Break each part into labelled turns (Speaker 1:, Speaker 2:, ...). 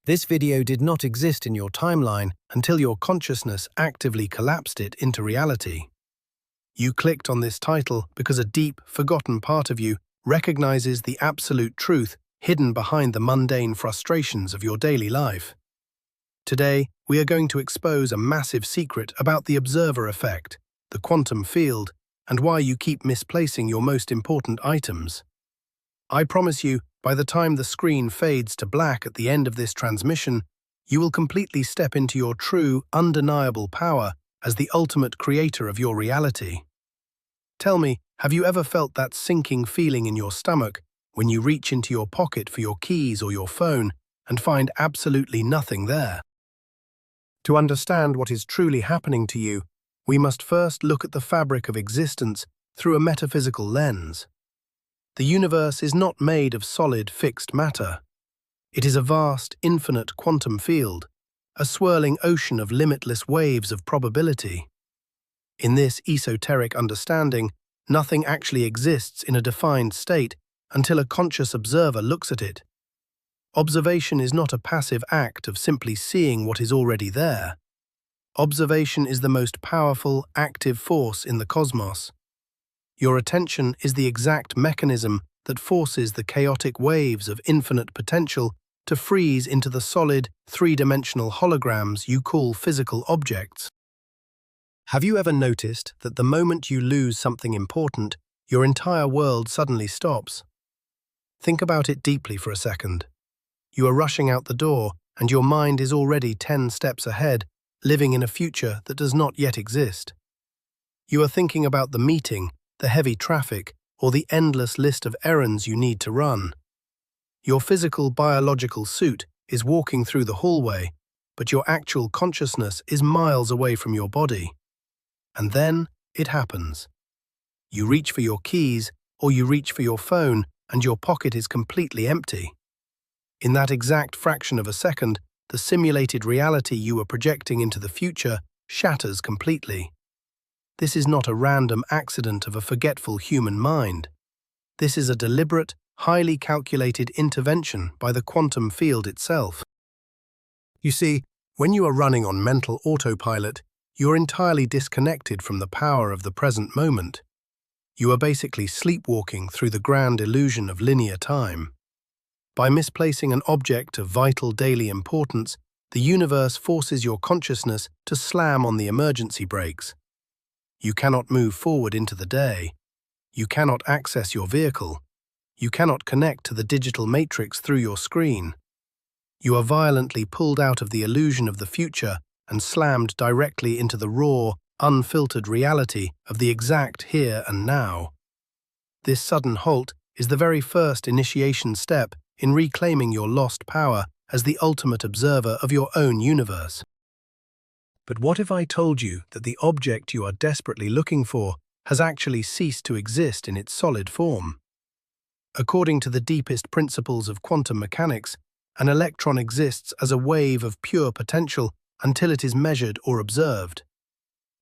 Speaker 1: This video did not exist in your timeline until your consciousness actively collapsed it into reality. You clicked on this title because a deep, forgotten part of you recognizes the absolute truth hidden behind the mundane frustrations of your daily life. Today, we are going to expose a massive secret about the observer effect, the quantum field, and why you keep misplacing your most important items. I promise you, by the time the screen fades to black at the end of this transmission, you will completely step into your true, undeniable power as the ultimate creator of your reality. Tell me, have you ever felt that sinking feeling in your stomach when you reach into your pocket for your keys or your phone and find absolutely nothing there? To understand what is truly happening to you, we must first look at the fabric of existence through a metaphysical lens. The universe is not made of solid, fixed matter. It is a vast, infinite quantum field, a swirling ocean of limitless waves of probability. In this esoteric understanding, nothing actually exists in a defined state until a conscious observer looks at it. Observation is not a passive act of simply seeing what is already there. Observation is the most powerful, active force in the cosmos. Your attention is the exact mechanism that forces the chaotic waves of infinite potential to freeze into the solid, three-dimensional holograms you call physical objects. Have you ever noticed that the moment you lose something important, your entire world suddenly stops? Think about it deeply for a second. You are rushing out the door, and your mind is already 10 steps ahead, living in a future that does not yet exist. You are thinking about the meeting, the heavy traffic, or the endless list of errands you need to run. Your physical biological suit is walking through the hallway, but your actual consciousness is miles away from your body. And then it happens. You reach for your keys, or you reach for your phone, and your pocket is completely empty. In that exact fraction of a second, the simulated reality you were projecting into the future shatters completely. This is not a random accident of a forgetful human mind. This is a deliberate, highly calculated intervention by the quantum field itself. You see, when you are running on mental autopilot, you are entirely disconnected from the power of the present moment. You are basically sleepwalking through the grand illusion of linear time. By misplacing an object of vital daily importance, the universe forces your consciousness to slam on the emergency brakes. You cannot move forward into the day. You cannot access your vehicle. You cannot connect to the digital matrix through your screen. You are violently pulled out of the illusion of the future and slammed directly into the raw, unfiltered reality of the exact here and now. This sudden halt is the very first initiation step in reclaiming your lost power as the ultimate observer of your own universe. But what if I told you that the object you are desperately looking for has actually ceased to exist in its solid form? According to the deepest principles of quantum mechanics, an electron exists as a wave of pure potential until it is measured or observed.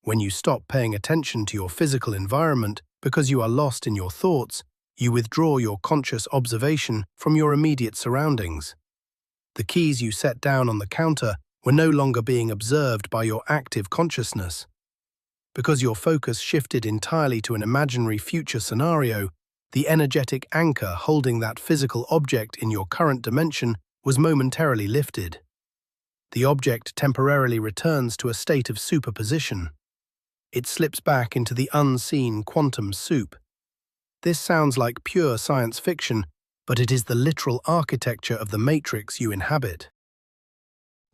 Speaker 1: When you stop paying attention to your physical environment because you are lost in your thoughts, you withdraw your conscious observation from your immediate surroundings. The keys you set down on the counter were no longer being observed by your active consciousness. Because your focus shifted entirely to an imaginary future scenario, the energetic anchor holding that physical object in your current dimension was momentarily lifted. The object temporarily returns to a state of superposition. It slips back into the unseen quantum soup. This sounds like pure science fiction, but it is the literal architecture of the matrix you inhabit.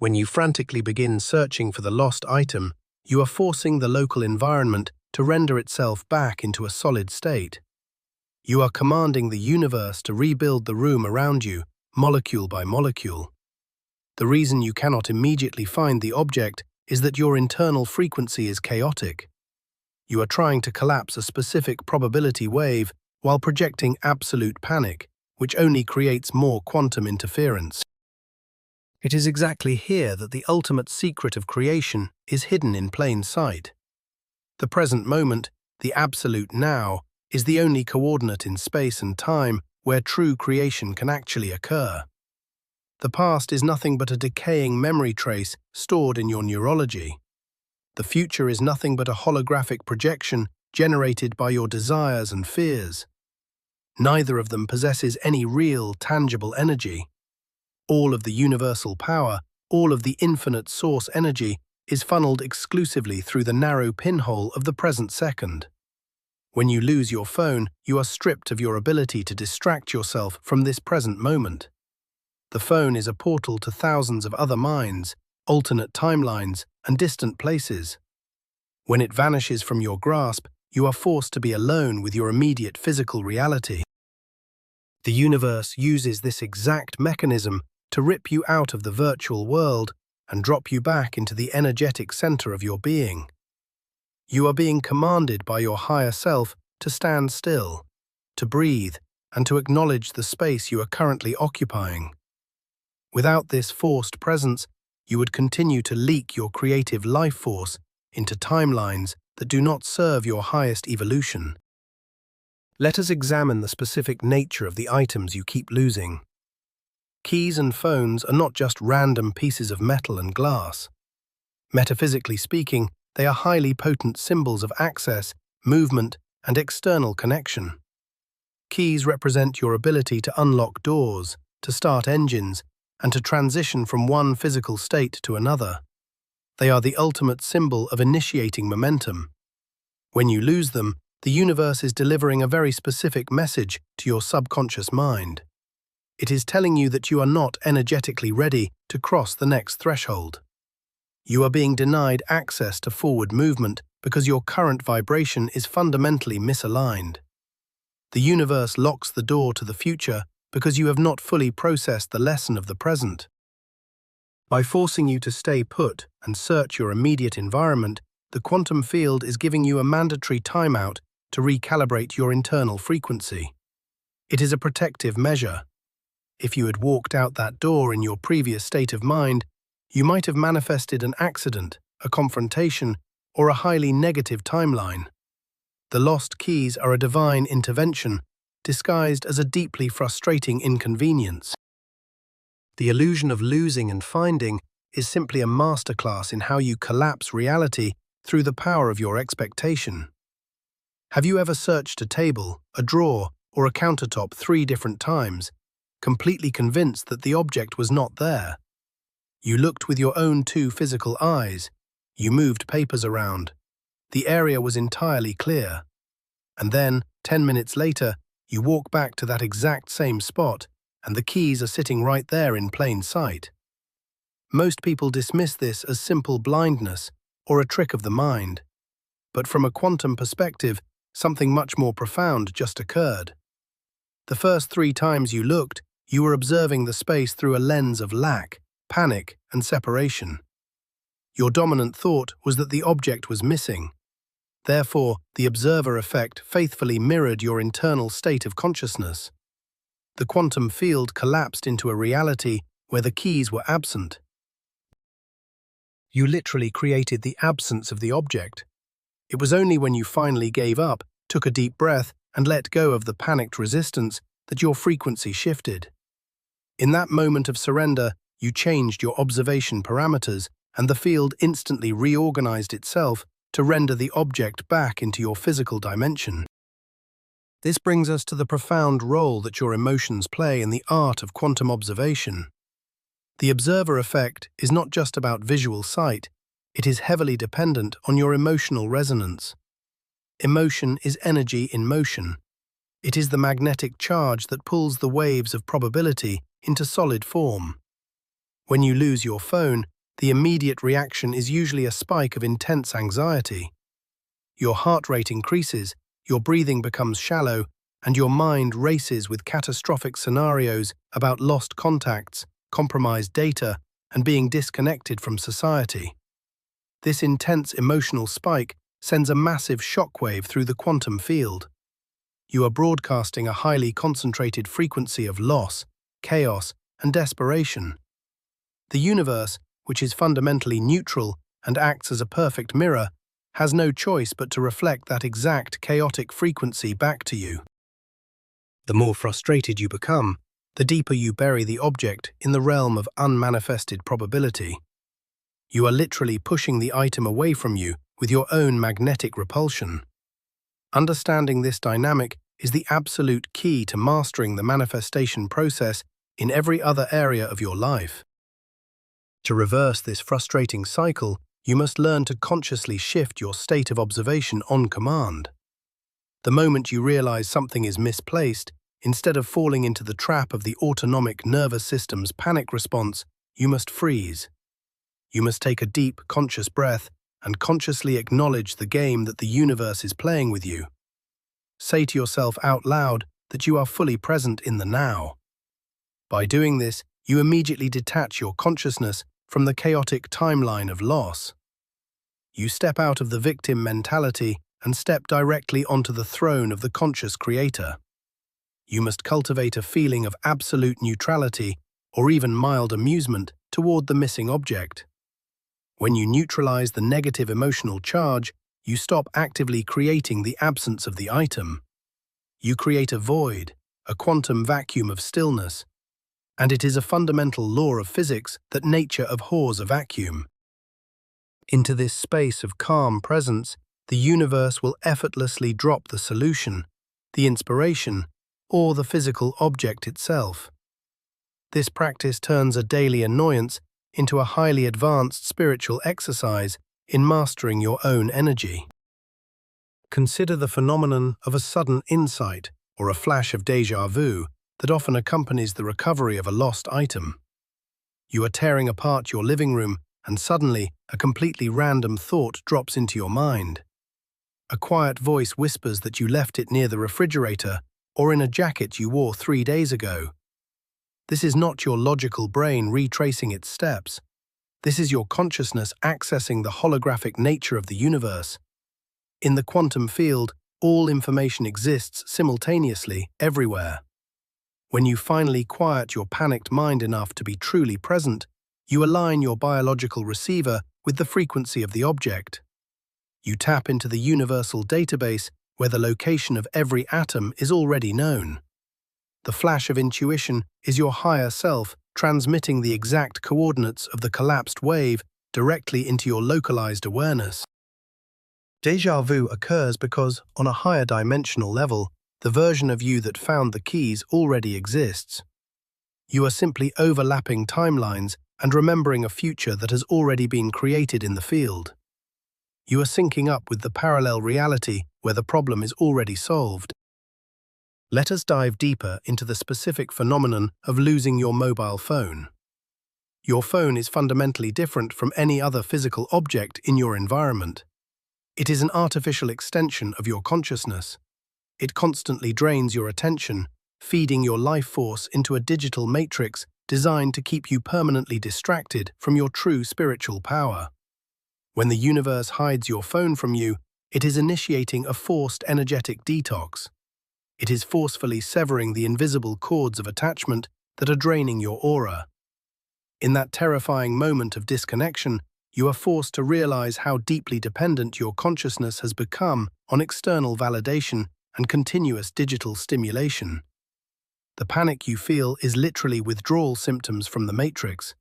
Speaker 1: When you frantically begin searching for the lost item, you are forcing the local environment to render itself back into a solid state. You are commanding the universe to rebuild the room around you, molecule by molecule. The reason you cannot immediately find the object is that your internal frequency is chaotic. You are trying to collapse a specific probability wave while projecting absolute panic, which only creates more quantum interference. It is exactly here that the ultimate secret of creation is hidden in plain sight. The present moment, the absolute now, is the only coordinate in space and time where true creation can actually occur. The past is nothing but a decaying memory trace stored in your neurology. The future is nothing but a holographic projection generated by your desires and fears. Neither of them possesses any real, tangible energy. All of the universal power, all of the infinite source energy, is funneled exclusively through the narrow pinhole of the present second. When you lose your phone, you are stripped of your ability to distract yourself from this present moment. The phone is a portal to thousands of other minds, alternate timelines, and distant places. When it vanishes from your grasp, you are forced to be alone with your immediate physical reality. The universe uses this exact mechanism to rip you out of the virtual world and drop you back into the energetic center of your being. You are being commanded by your higher self to stand still, to breathe, and to acknowledge the space you are currently occupying. Without this forced presence, you would continue to leak your creative life force into timelines that do not serve your highest evolution. Let us examine the specific nature of the items you keep losing. Keys and phones are not just random pieces of metal and glass. Metaphysically speaking, they are highly potent symbols of access, movement, and external connection. Keys represent your ability to unlock doors, to start engines, and to transition from one physical state to another. They are the ultimate symbol of initiating momentum. When you lose them, the universe is delivering a very specific message to your subconscious mind. It is telling you that you are not energetically ready to cross the next threshold. You are being denied access to forward movement because your current vibration is fundamentally misaligned. The universe locks the door to the future because you have not fully processed the lesson of the present. By forcing you to stay put and search your immediate environment, the quantum field is giving you a mandatory timeout to recalibrate your internal frequency. It is a protective measure. If you had walked out that door in your previous state of mind, you might have manifested an accident, a confrontation, or a highly negative timeline. The lost keys are a divine intervention, disguised as a deeply frustrating inconvenience. The illusion of losing and finding is simply a masterclass in how you collapse reality through the power of your expectation. Have you ever searched a table, a drawer, or a countertop 3 different times, completely convinced that the object was not there? You looked with your own 2 physical eyes. You moved papers around. The area was entirely clear. And then, 10 minutes later, you walk back to that exact same spot, and the keys are sitting right there in plain sight. Most people dismiss this as simple blindness or a trick of the mind. But from a quantum perspective, something much more profound just occurred. The first 3 times you looked, you were observing the space through a lens of lack, panic, and separation. Your dominant thought was that the object was missing. Therefore, the observer effect faithfully mirrored your internal state of consciousness. The quantum field collapsed into a reality where the keys were absent. You literally created the absence of the object. It was only when you finally gave up, took a deep breath, and let go of the panicked resistance that your frequency shifted. In that moment of surrender, you changed your observation parameters, and the field instantly reorganized itself to render the object back into your physical dimension. This brings us to the profound role that your emotions play in the art of quantum observation. The observer effect is not just about visual sight, it is heavily dependent on your emotional resonance. Emotion is energy in motion. It is the magnetic charge that pulls the waves of probability into solid form. When you lose your phone, the immediate reaction is usually a spike of intense anxiety. Your heart rate increases, your breathing becomes shallow, and your mind races with catastrophic scenarios about lost contacts, compromised data, and being disconnected from society. This intense emotional spike sends a massive shockwave through the quantum field. You are broadcasting a highly concentrated frequency of loss, chaos, and desperation. The universe, which is fundamentally neutral and acts as a perfect mirror, has no choice but to reflect that exact chaotic frequency back to you. The more frustrated you become, the deeper you bury the object in the realm of unmanifested probability. You are literally pushing the item away from you with your own magnetic repulsion. Understanding this dynamic is the absolute key to mastering the manifestation process in every other area of your life. To reverse this frustrating cycle, you must learn to consciously shift your state of observation on command. The moment you realize something is misplaced, instead of falling into the trap of the autonomic nervous system's panic response, you must freeze. You must take a deep, conscious breath and consciously acknowledge the game that the universe is playing with you. Say to yourself out loud that you are fully present in the now. By doing this, you immediately detach your consciousness from the chaotic timeline of loss. You step out of the victim mentality and step directly onto the throne of the conscious creator. You must cultivate a feeling of absolute neutrality or even mild amusement toward the missing object. When you neutralize the negative emotional charge, you stop actively creating the absence of the item. You create a void, a quantum vacuum of stillness, and it is a fundamental law of physics that nature abhors a vacuum. Into this space of calm presence, the universe will effortlessly drop the solution, the inspiration, or the physical object itself. This practice turns a daily annoyance into a highly advanced spiritual exercise in mastering your own energy. Consider the phenomenon of a sudden insight or a flash of déjà vu that often accompanies the recovery of a lost item. You are tearing apart your living room and suddenly a completely random thought drops into your mind. A quiet voice whispers that you left it near the refrigerator or in a jacket you wore 3 days ago. This is not your logical brain retracing its steps. This is your consciousness accessing the holographic nature of the universe. In the quantum field, all information exists simultaneously, everywhere. When you finally quiet your panicked mind enough to be truly present, you align your biological receiver with the frequency of the object. You tap into the universal database where the location of every atom is already known. The flash of intuition is your higher self transmitting the exact coordinates of the collapsed wave directly into your localized awareness. Déjà vu occurs because, on a higher dimensional level, the version of you that found the keys already exists. You are simply overlapping timelines and remembering a future that has already been created in the field. You are syncing up with the parallel reality where the problem is already solved. Let us dive deeper into the specific phenomenon of losing your mobile phone. Your phone is fundamentally different from any other physical object in your environment. It is an artificial extension of your consciousness. It constantly drains your attention, feeding your life force into a digital matrix designed to keep you permanently distracted from your true spiritual power. When the universe hides your phone from you, it is initiating a forced energetic detox. It is forcefully severing the invisible cords of attachment that are draining your aura. In that terrifying moment of disconnection, you are forced to realize how deeply dependent your consciousness has become on external validation and continuous digital stimulation. The panic you feel is literally withdrawal symptoms from the matrix.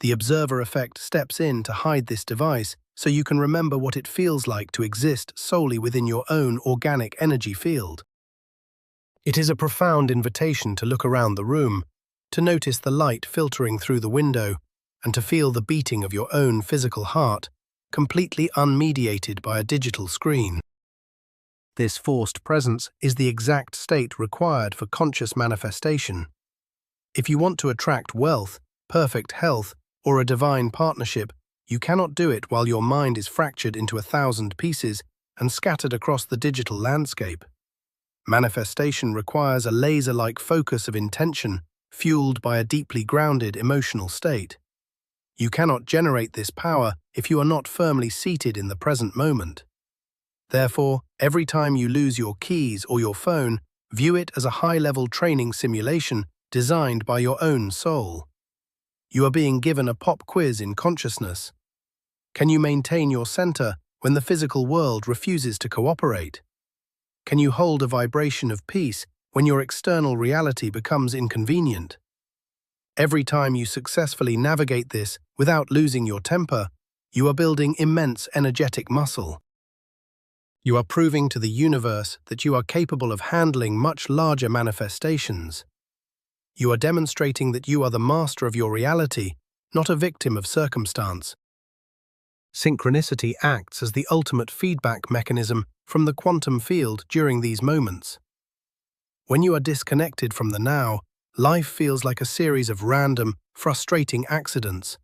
Speaker 1: The observer effect steps in to hide this device so you can remember what it feels like to exist solely within your own organic energy field. It is a profound invitation to look around the room, to notice the light filtering through the window, and to feel the beating of your own physical heart, completely unmediated by a digital screen. This forced presence is the exact state required for conscious manifestation. If you want to attract wealth, perfect health, or a divine partnership, you cannot do it while your mind is fractured into 1,000 pieces and scattered across the digital landscape. Manifestation requires a laser-like focus of intention, fueled by a deeply grounded emotional state. You cannot generate this power if you are not firmly seated in the present moment. Therefore, every time you lose your keys or your phone, view it as a high-level training simulation designed by your own soul. You are being given a pop quiz in consciousness. Can you maintain your center when the physical world refuses to cooperate? Can you hold a vibration of peace when your external reality becomes inconvenient. Every time you successfully navigate this without losing your temper, you are building immense energetic muscle. You are proving to the universe that you are capable of handling much larger manifestations. You are demonstrating that you are the master of your reality, not a victim of circumstance. Synchronicity acts as the ultimate feedback mechanism from the quantum field during these moments. When you are disconnected from the now, life feels like a series of random, frustrating accidents.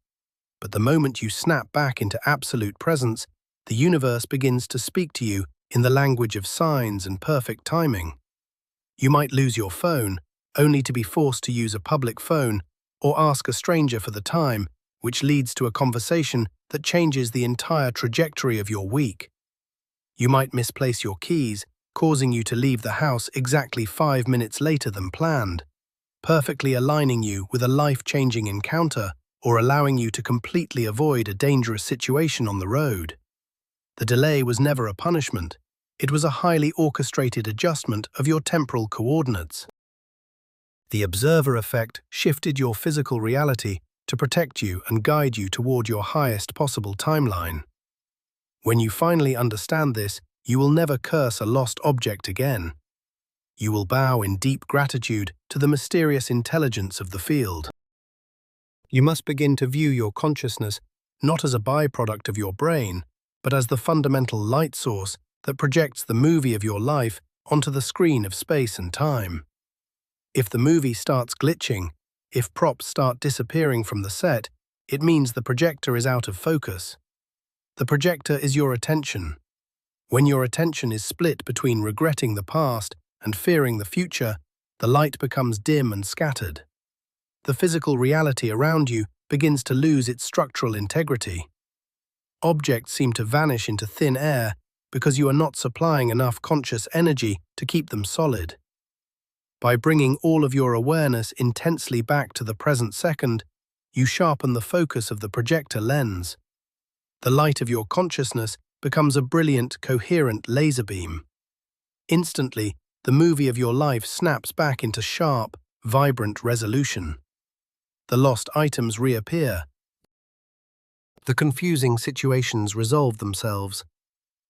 Speaker 1: But the moment you snap back into absolute presence, the universe begins to speak to you in the language of signs and perfect timing. You might lose your phone, only to be forced to use a public phone or ask a stranger for the time, which leads to a conversation that changes the entire trajectory of your week. You might misplace your keys, causing you to leave the house exactly 5 minutes later than planned, perfectly aligning you with a life-changing encounter or allowing you to completely avoid a dangerous situation on the road. The delay was never a punishment. It was a highly orchestrated adjustment of your temporal coordinates. The observer effect shifted your physical reality to protect you and guide you toward your highest possible timeline. When you finally understand this, you will never curse a lost object again. You will bow in deep gratitude to the mysterious intelligence of the field. You must begin to view your consciousness not as a byproduct of your brain, but as the fundamental light source that projects the movie of your life onto the screen of space and time. If the movie starts glitching, if props start disappearing from the set, it means the projector is out of focus. The projector is your attention. When your attention is split between regretting the past and fearing the future, the light becomes dim and scattered. The physical reality around you begins to lose its structural integrity. Objects seem to vanish into thin air because you are not supplying enough conscious energy to keep them solid. By bringing all of your awareness intensely back to the present second, you sharpen the focus of the projector lens. The light of your consciousness becomes a brilliant, coherent laser beam. Instantly, the movie of your life snaps back into sharp, vibrant resolution. The lost items reappear. The confusing situations resolve themselves.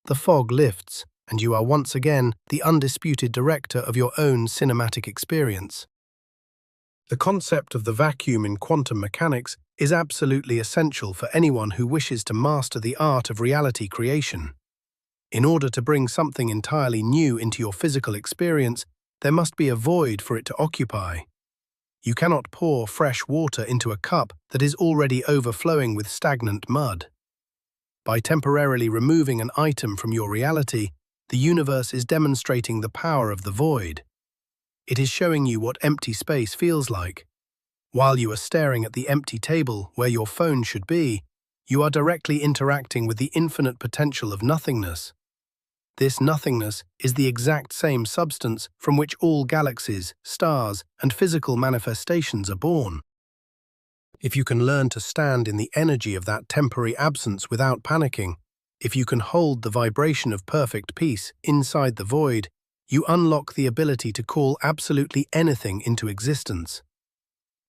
Speaker 1: The fog lifts, and you are once again the undisputed director of your own cinematic experience. The concept of the vacuum in quantum mechanics is absolutely essential for anyone who wishes to master the art of reality creation. In order to bring something entirely new into your physical experience, there must be a void for it to occupy. You cannot pour fresh water into a cup that is already overflowing with stagnant mud. By temporarily removing an item from your reality, the universe is demonstrating the power of the void. It is showing you what empty space feels like. While you are staring at the empty table where your phone should be, you are directly interacting with the infinite potential of nothingness. This nothingness is the exact same substance from which all galaxies, stars, and physical manifestations are born. If you can learn to stand in the energy of that temporary absence without panicking, if you can hold the vibration of perfect peace inside the void, you unlock the ability to call absolutely anything into existence.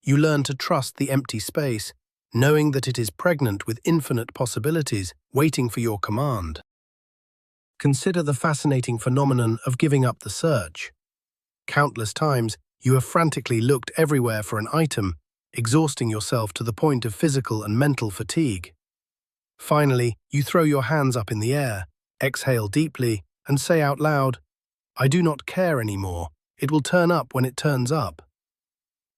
Speaker 1: You learn to trust the empty space, knowing that it is pregnant with infinite possibilities waiting for your command. Consider the fascinating phenomenon of giving up the search. Countless times, you have frantically looked everywhere for an item, exhausting yourself to the point of physical and mental fatigue. Finally, you throw your hands up in the air, exhale deeply, and say out loud, "I do not care anymore. It will turn up when it turns up."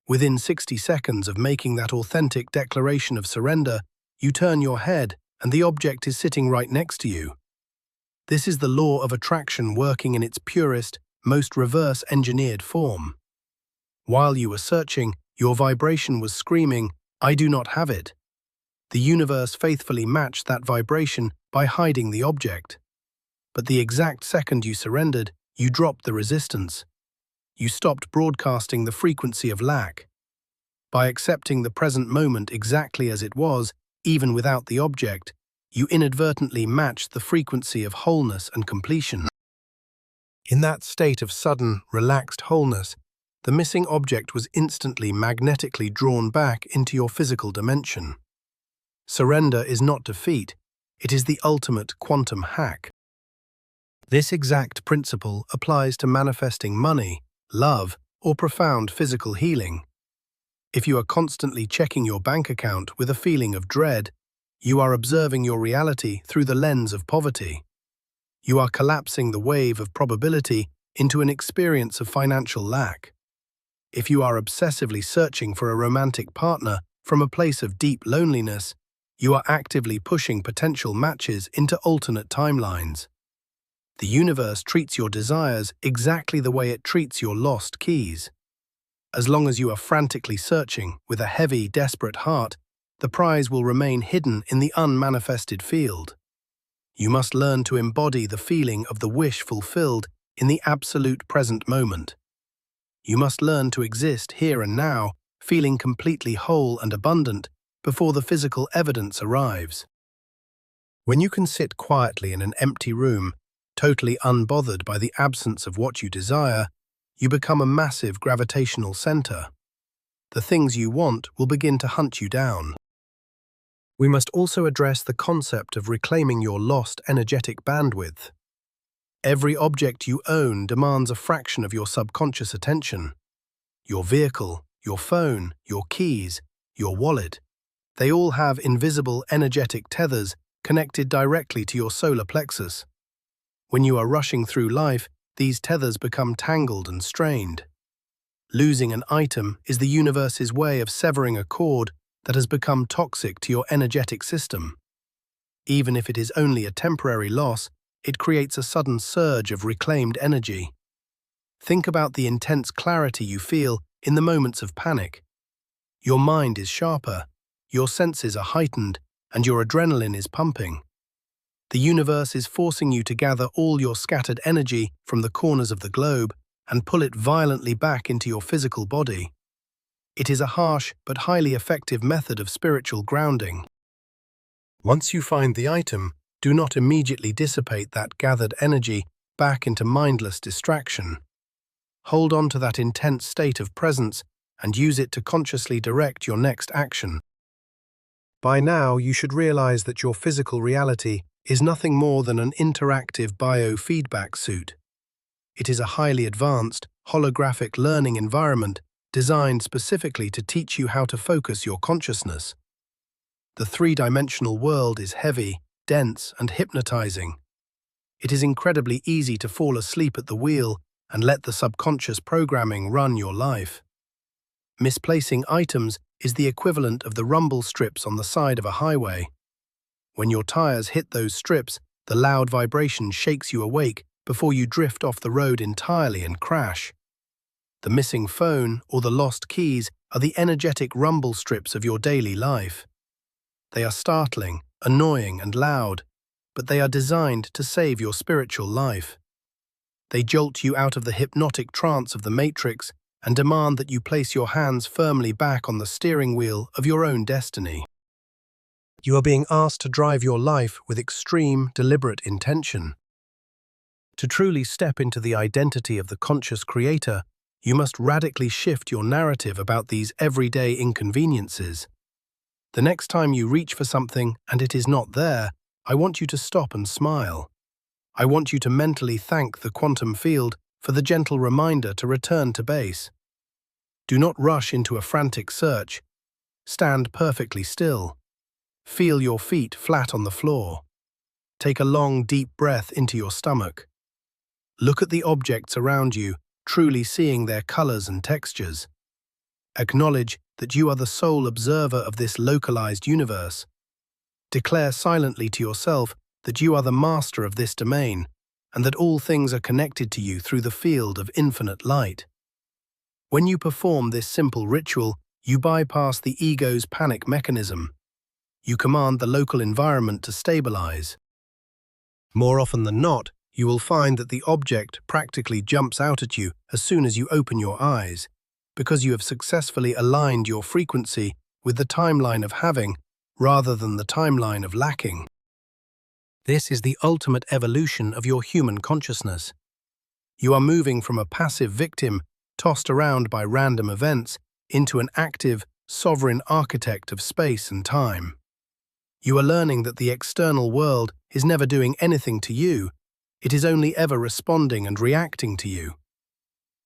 Speaker 1: Within 60 seconds of making that authentic declaration of surrender, you turn your head and the object is sitting right next to you. This is the law of attraction working in its purest, most reverse-engineered form. While you were searching, your vibration was screaming, "I do not have it." The universe faithfully matched that vibration by hiding the object. But the exact second you surrendered, you dropped the resistance. You stopped broadcasting the frequency of lack. By accepting the present moment exactly as it was, even without the object, you inadvertently matched the frequency of wholeness and completion. In that state of sudden, relaxed wholeness, the missing object was instantly magnetically drawn back into your physical dimension. Surrender is not defeat, it is the ultimate quantum hack. This exact principle applies to manifesting money, love, or profound physical healing. If you are constantly checking your bank account with a feeling of dread, you are observing your reality through the lens of poverty. You are collapsing the wave of probability into an experience of financial lack. If you are obsessively searching for a romantic partner from a place of deep loneliness, you are actively pushing potential matches into alternate timelines. The universe treats your desires exactly the way it treats your lost keys. As long as you are frantically searching with a heavy, desperate heart, the prize will remain hidden in the unmanifested field. You must learn to embody the feeling of the wish fulfilled in the absolute present moment. You must learn to exist here and now, feeling completely whole and abundant before the physical evidence arrives. When you can sit quietly in an empty room, totally unbothered by the absence of what you desire, you become a massive gravitational center. The things you want will begin to hunt you down. We must also address the concept of reclaiming your lost energetic bandwidth. Every object you own demands a fraction of your subconscious attention. Your vehicle, your phone, your keys, your wallet, they all have invisible energetic tethers connected directly to your solar plexus. When you are rushing through life, these tethers become tangled and strained. Losing an item is the universe's way of severing a cord that has become toxic to your energetic system. Even if it is only a temporary loss, it creates a sudden surge of reclaimed energy. Think about the intense clarity you feel in the moments of panic. Your mind is sharper, your senses are heightened, and your adrenaline is pumping. The universe is forcing you to gather all your scattered energy from the corners of the globe and pull it violently back into your physical body. It is a harsh but highly effective method of spiritual grounding. Once you find the item, do not immediately dissipate that gathered energy back into mindless distraction. Hold on to that intense state of presence and use it to consciously direct your next action. By now, you should realize that your physical reality is nothing more than an interactive biofeedback suit. It is a highly advanced, holographic learning environment designed specifically to teach you how to focus your consciousness. The three-dimensional world is heavy, dense, and hypnotizing. It is incredibly easy to fall asleep at the wheel and let the subconscious programming run your life. Misplacing items is the equivalent of the rumble strips on the side of a highway. When your tires hit those strips, the loud vibration shakes you awake before you drift off the road entirely and crash. The missing phone or the lost keys are the energetic rumble strips of your daily life. They are startling, annoying, and loud, but they are designed to save your spiritual life. They jolt you out of the hypnotic trance of the Matrix and demand that you place your hands firmly back on the steering wheel of your own destiny. You are being asked to drive your life with extreme, deliberate intention. To truly step into the identity of the conscious creator, you must radically shift your narrative about these everyday inconveniences. The next time you reach for something and it is not there, I want you to stop and smile. I want you to mentally thank the quantum field for the gentle reminder to return to base. Do not rush into a frantic search. Stand perfectly still. Feel your feet flat on the floor. Take a long, deep breath into your stomach. Look at the objects around you, truly seeing their colors and textures. Acknowledge that you are the sole observer of this localized universe. Declare silently to yourself that you are the master of this domain, and that all things are connected to you through the field of infinite light. When you perform this simple ritual, you bypass the ego's panic mechanism. You command the local environment to stabilize. More often than not, you will find that the object practically jumps out at you as soon as you open your eyes, because you have successfully aligned your frequency with the timeline of having rather than the timeline of lacking. This is the ultimate evolution of your human consciousness. You are moving from a passive victim, tossed around by random events, into an active, sovereign architect of space and time. You are learning that the external world is never doing anything to you, it is only ever responding and reacting to you.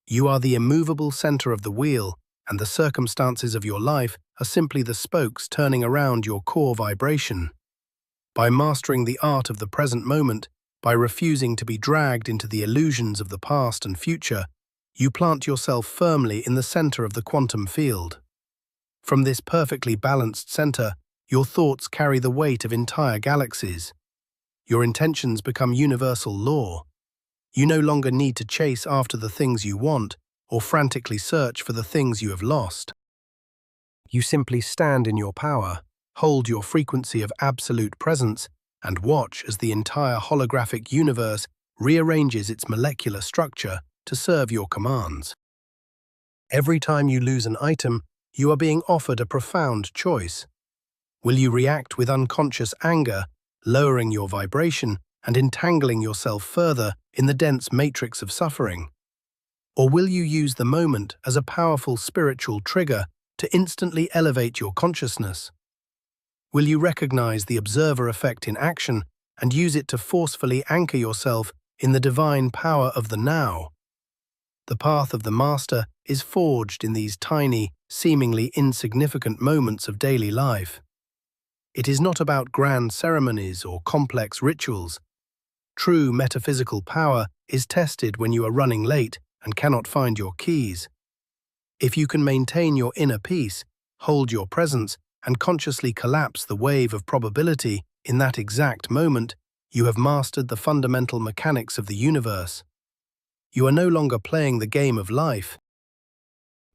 Speaker 1: You are the immovable center of the wheel, and the circumstances of your life are simply the spokes turning around your core vibration. By mastering the art of the present moment, by refusing to be dragged into the illusions of the past and future, you plant yourself firmly in the center of the quantum field. From this perfectly balanced center, your thoughts carry the weight of entire galaxies. Your intentions become universal law. You no longer need to chase after the things you want or frantically search for the things you have lost. You simply stand in your power, hold your frequency of absolute presence, and watch as the entire holographic universe rearranges its molecular structure to serve your commands. Every time you lose an item, you are being offered a profound choice. Will you react with unconscious anger, lowering your vibration and entangling yourself further in the dense matrix of suffering? Or will you use the moment as a powerful spiritual trigger to instantly elevate your consciousness? Will you recognize the observer effect in action and use it to forcefully anchor yourself in the divine power of the now? The path of the master is forged in these tiny, seemingly insignificant moments of daily life. It is not about grand ceremonies or complex rituals. True metaphysical power is tested when you are running late and cannot find your keys. If you can maintain your inner peace, hold your presence, and consciously collapse the wave of probability in that exact moment, you have mastered the fundamental mechanics of the universe. You are no longer playing the game of life.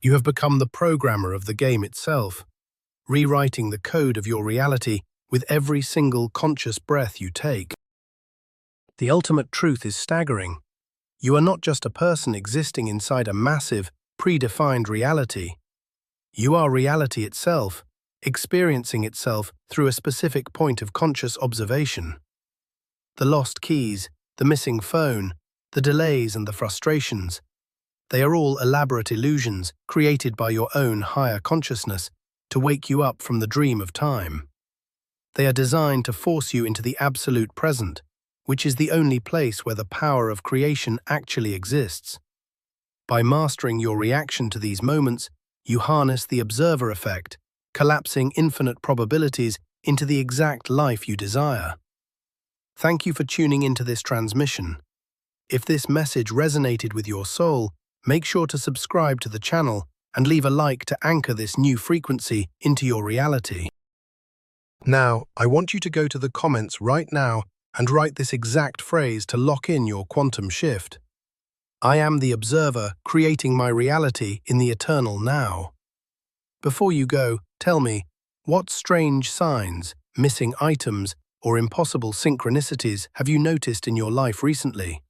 Speaker 1: You have become the programmer of the game itself, rewriting the code of your reality with every single conscious breath you take. The ultimate truth is staggering. You are not just a person existing inside a massive, predefined reality. You are reality itself, experiencing itself through a specific point of conscious observation. The lost keys, the missing phone, the delays and the frustrations, they are all elaborate illusions created by your own higher consciousness to wake you up from the dream of time. They are designed to force you into the absolute present, which is the only place where the power of creation actually exists. By mastering your reaction to these moments, you harness the observer effect, collapsing infinite probabilities into the exact life you desire. Thank you for tuning into this transmission. If this message resonated with your soul, make sure to subscribe to the channel and leave a like to anchor this new frequency into your reality. Now, I want you to go to the comments right now and write this exact phrase to lock in your quantum shift. I am the observer creating my reality in the eternal now. Before you go, tell me, what strange signs, missing items, or impossible synchronicities have you noticed in your life recently?